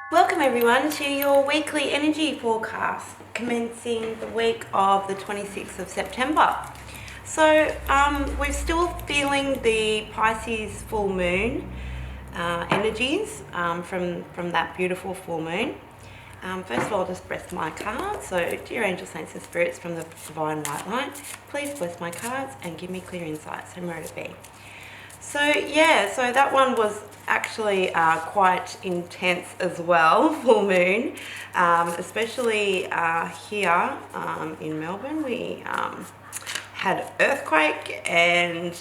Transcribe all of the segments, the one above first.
Welcome everyone to your weekly energy forecast commencing the week of the 26th of September. So we're still feeling the Pisces full moon energies from that beautiful full moon. First of all, I'll just bless my cards. So dear angels, saints and spirits from the divine white light, please bless my cards and give me clear insights and where to be. So that one was actually quite intense as well, full moon, especially here in Melbourne. We had an earthquake and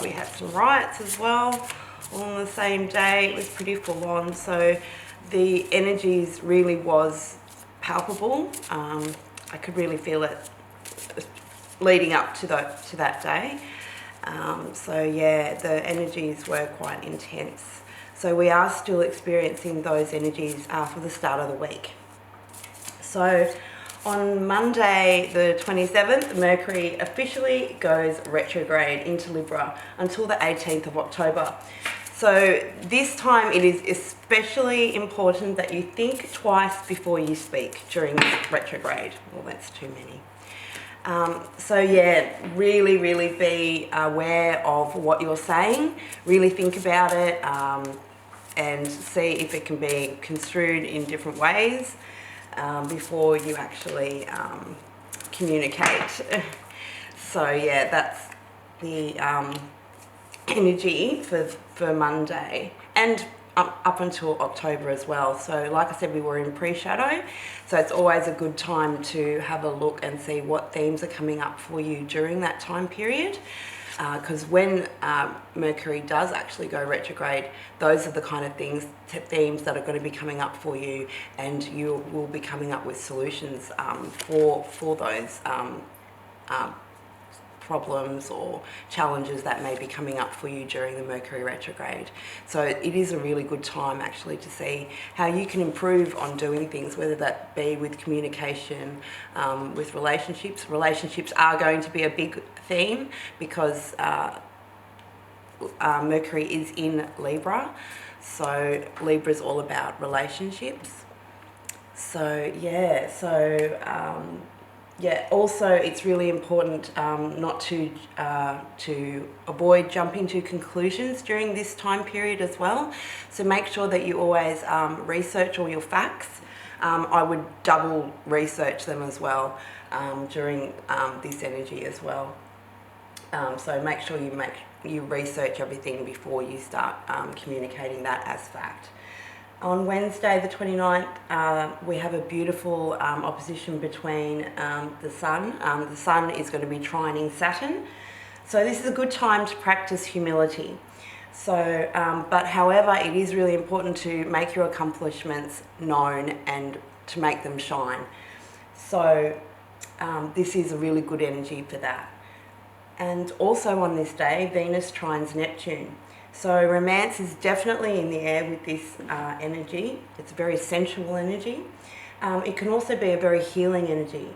we had some riots as well all on the same day. It was pretty full on, so the energies really was palpable. I could really feel it leading up to that day. The energies were quite intense. So we are still experiencing those energies for the start of the week. So on Monday the 27th, Mercury officially goes retrograde into Libra until the 18th of October. So this time it is especially important that you think twice before you speak during retrograde. Well, that's too many. Really be aware of what you're saying. Really think about it and see if it can be construed in different ways before you actually communicate. That's the energy for Monday and up until October as well. So like I said, we were in pre-shadow, so it's always a good time to have a look and see what themes are coming up for you during that time period, because when Mercury does actually go retrograde, those are the kind of themes that are going to be coming up for you, and you will be coming up with solutions for those problems or challenges that may be coming up for you during the Mercury retrograde. So it is a really good time actually to see how you can improve on doing things, whether that be with communication, with relationships. Relationships are going to be a big theme because Mercury is in Libra. So Libra is all about relationships. Also it's really important not to avoid jumping to conclusions during this time period as well. So make sure that you always research all your facts. I would double research them as well during this energy as well. So make sure you research everything before you start communicating that as fact. On Wednesday the 29th, we have a beautiful opposition between the Sun. The Sun is going to be trining Saturn. So this is a good time to practice humility. So, but however, it is really important to make your accomplishments known and to make them shine. So this is a really good energy for that. And also on this day, Venus trines Neptune. So romance is definitely in the air with this energy. It's a very sensual energy. It can also be a very healing energy.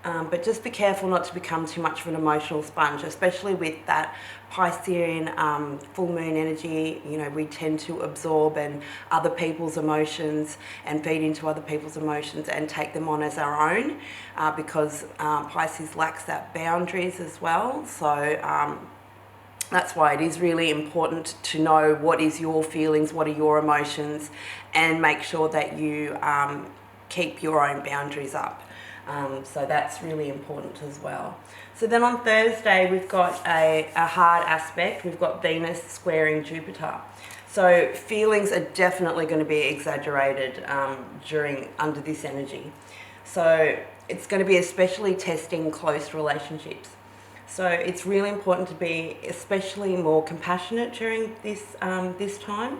But just be careful not to become too much of an emotional sponge, especially with that Piscean full moon energy. You know, we tend to absorb other people's emotions and feed into other people's emotions and take them on as our own because Pisces lacks that boundaries as well. So that's why it is really important to know what is your feelings, what are your emotions, and make sure that you keep your own boundaries up. So that's really important as well. So then on Thursday, we've got a hard aspect. We've got Venus squaring Jupiter. So feelings are definitely going to be exaggerated under this energy. So it's going to be especially testing close relationships. So it's really important to be especially more compassionate during this time,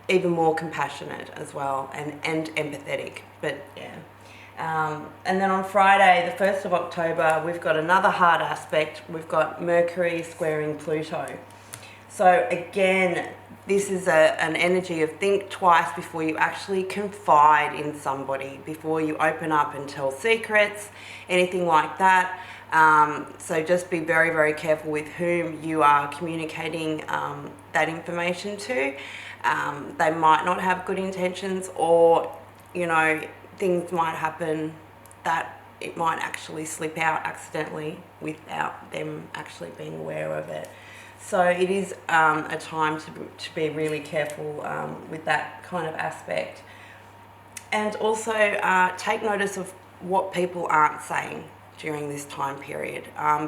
even more compassionate as well, and empathetic. But yeah. And then on Friday, the 1st of October, we've got another hard aspect. We've got Mercury squaring Pluto. So again, this is an energy of think twice before you actually confide in somebody, before you open up and tell secrets, anything like that. So just be very, very careful with whom you are communicating that information to. They might not have good intentions, or, you know, things might happen that it might actually slip out accidentally without them actually being aware of it. So it is a time to be really careful with that kind of aspect. And also take notice of what people aren't saying during this time period.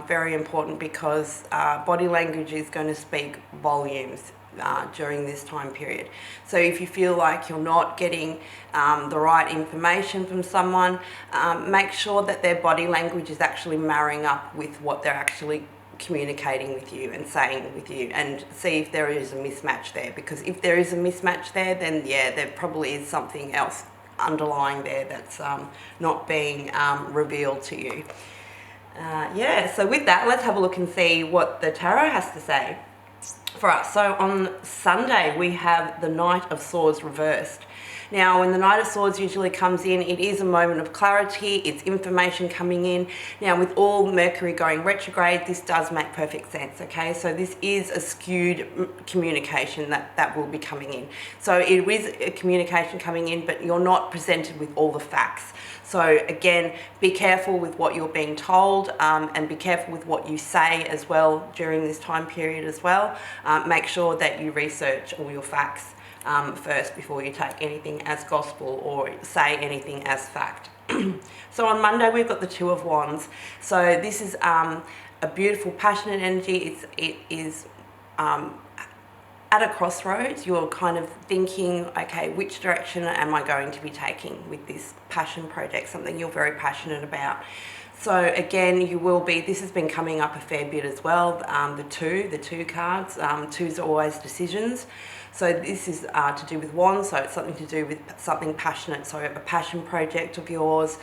Very important, because body language is going to speak volumes during this time period. So if you feel like you're not getting the right information from someone, make sure that their body language is actually marrying up with what they're actually communicating with you and saying with you, and see if there is a mismatch there. Because if there is a mismatch there, then yeah, there probably is something else underlying there that's not being revealed to you. So with that, let's have a look and see what the tarot has to say for us. So on Sunday, we have the Knight of Swords reversed. Now, when the Knight of Swords usually comes in, it is a moment of clarity, it's information coming in. Now, with all Mercury going retrograde, this does make perfect sense, okay? So this is a skewed communication that will be coming in. So it is a communication coming in, but you're not presented with all the facts. So again, be careful with what you're being told, and be careful with what you say as well during this time period as well. Make sure that you research all your facts first before you take anything as gospel or say anything as fact. So on Monday, we've got the Two of Wands. So this is a beautiful, passionate energy. It is at a crossroads. You're kind of thinking, okay, which direction am I going to be taking with this passion project, something you're very passionate about. So again, you will be, this has been coming up a fair bit as well, the two cards. Twos are always decisions. So this is to do with wands, so it's something to do with something passionate, so a passion project of yours,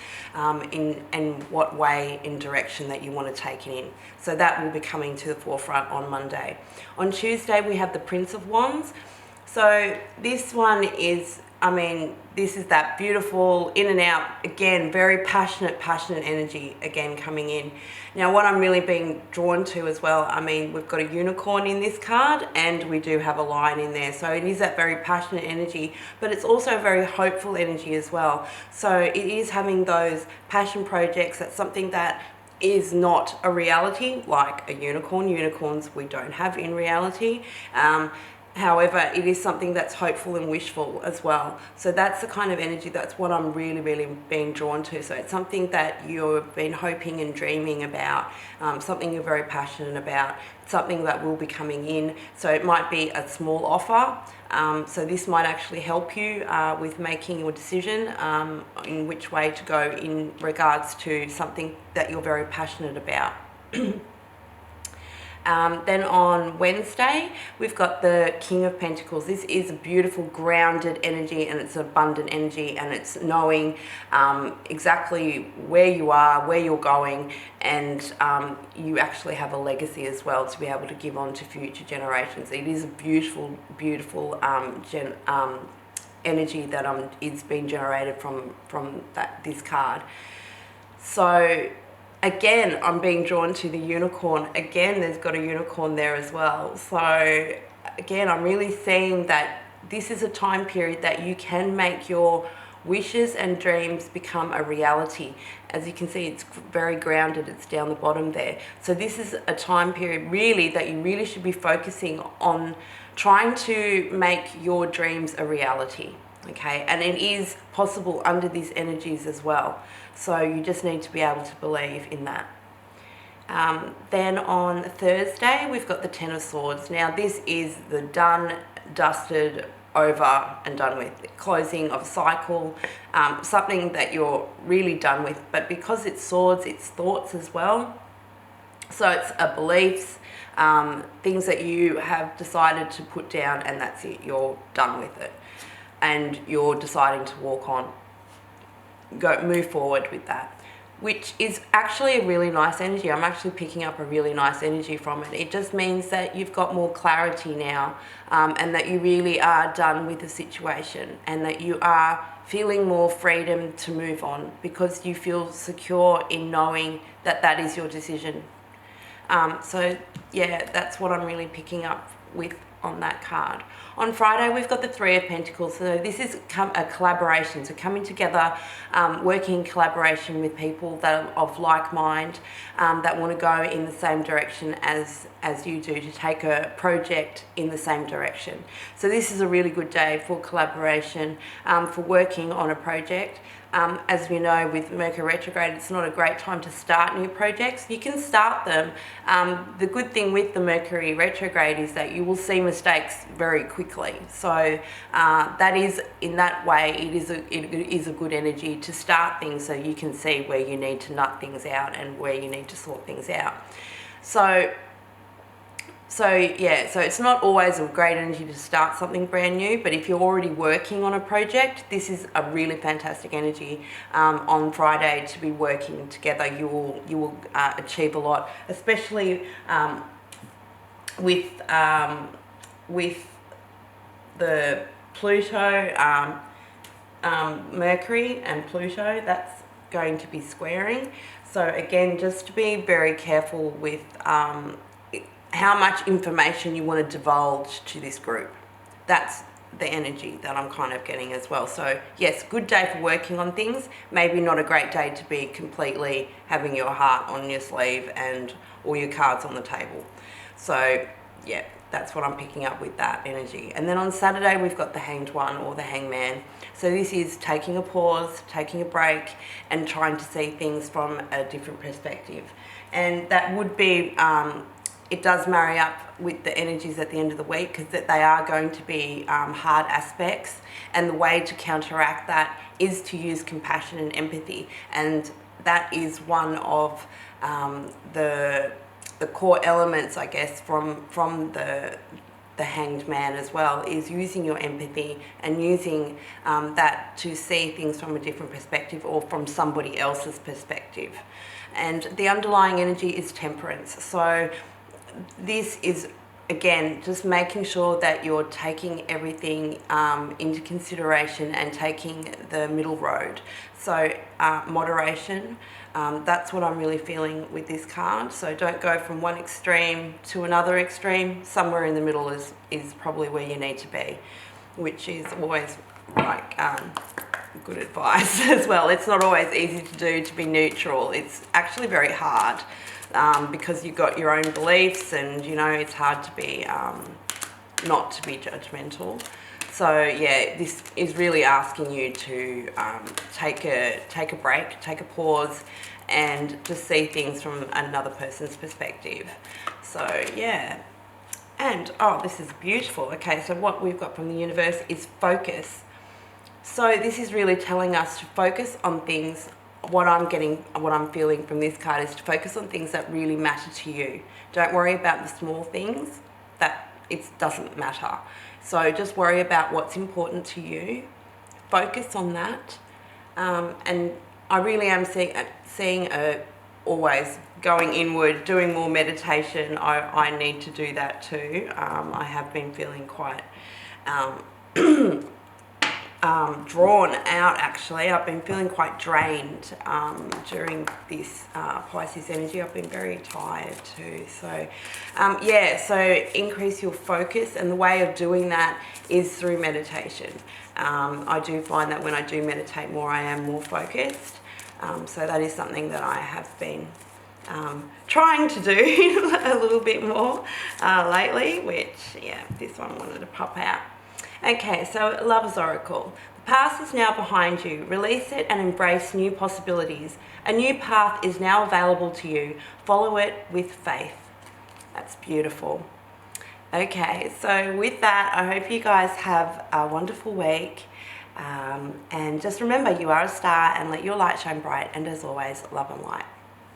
in what way, in direction that you want to take it in. So that will be coming to the forefront on Monday. On Tuesday, we have the Prince of Wands. So this one is, this is that beautiful in and out, again, very passionate energy again coming in. Now, what I'm really being drawn to as well, we've got a unicorn in this card, and we do have a lion in there. So it is that very passionate energy, but it's also very hopeful energy as well. So it is having those passion projects. That's something that is not a reality, like a unicorn. Unicorns we don't have in reality. However, it is something that's hopeful and wishful as well. So that's the kind of energy, that's what I'm really being drawn to. So it's something that you've been hoping and dreaming about, something you're very passionate about, something that will be coming in. So it might be a small offer. So this might actually help you with making your decision in which way to go in regards to something that you're very passionate about. Then on Wednesday, we've got the King of Pentacles. This is a beautiful, grounded energy, and it's abundant energy, and it's knowing exactly where you are, where you're going, and you actually have a legacy as well to be able to give on to future generations. It is a beautiful energy that is being generated from this card. So again, I'm being drawn to the unicorn. Again, there's got a unicorn there as well. So again, I'm really seeing that this is a time period that you can make your wishes and dreams become a reality. As you can see, it's very grounded. It's down the bottom there. So this is a time period really that you really should be focusing on trying to make your dreams a reality. Okay, and it is possible under these energies as well. So you just need to be able to believe in that. Then on Thursday, we've got the Ten of Swords. Now this is the done, dusted, over and done with, closing of a cycle, something that you're really done with. But because it's swords, it's thoughts as well. So it's beliefs, things that you have decided to put down, and that's it, you're done with it. And you're deciding to walk on, move forward with that. which is actually a really nice energy. I'm actually picking up a really nice energy from it. It just means that you've got more clarity now, and that you really are done with the situation, and that you are feeling more freedom to move on because you feel secure in knowing that that is your decision. So yeah, that's what I'm really picking up with on that card. On Friday, we've got the Three of Pentacles. So this is a collaboration. So coming together, working in collaboration with people that are of like mind, that want to go in the same direction as you do, to take a project in the same direction. So this is a really good day for collaboration, for working on a project. As we know, with Mercury retrograde, it's not a great time to start new projects. You can start them. The good thing with the Mercury retrograde is that you will see mistakes very quickly. So that is, in that way, it is a good energy to start things, so you can see where you need to nut things out and where you need to sort things out. So yeah, so it's not always a great energy to start something brand new, but if you're already working on a project, this is a really fantastic energy on Friday to be working together. You will achieve a lot, especially with the Pluto, Mercury and Pluto. That's going to be squaring. So again, just to be very careful with how much information you want to divulge to this group. That's the energy that I'm kind of getting as well. So yes, good day for working on things. Maybe not a great day to be completely having your heart on your sleeve and all your cards on the table. So yeah, that's what I'm picking up with that energy. And then on Saturday, we've got the Hanged One or the Hangman. So this is taking a pause, taking a break, and trying to see things from a different perspective. And that would be, it does marry up with the energies at the end of the week, because that they are going to be hard aspects, and the way to counteract that is to use compassion and empathy, and that is one of the core elements, I guess, from the Hanged Man as well, is using your empathy and using that to see things from a different perspective or from somebody else's perspective. And the underlying energy is Temperance. So this is, again, just making sure that you're taking everything into consideration and taking the middle road. So moderation, that's what I'm really feeling with this card. So don't go from one extreme to another extreme. Somewhere in the middle is probably where you need to be, which is always like good advice as well. It's not always easy to do, to be neutral. It's actually very hard. Because you've got your own beliefs, and you know it's hard to be not to be judgmental. So yeah, this is really asking you to take a break, take a pause, and just see things from another person's perspective. So yeah, and oh, this is beautiful. Okay, so what we've got from the universe is focus. So this is really telling us to focus on things. What I'm feeling from this card is to focus on things that really matter to you. Don't worry about the small things, that it doesn't matter. So just worry about what's important to you. Focus on that. And I really am seeing always going inward, doing more meditation. I need to do that too. I have been feeling quite drawn out, actually. I've been feeling quite drained during this Pisces energy. I've been very tired too. So yeah, so increase your focus, and the way of doing that is through meditation. I do find that when I do meditate more, I am more focused. So that is something that I have been trying to do a little bit more lately, which, yeah, this one wanted to pop out. Okay, so Lover's Oracle. The past is now behind you. Release it and embrace new possibilities. A new path is now available to you. Follow it with faith. That's beautiful. Okay, so with that, I hope you guys have a wonderful week. And just remember, you are a star, and let your light shine bright. And as always, love and light.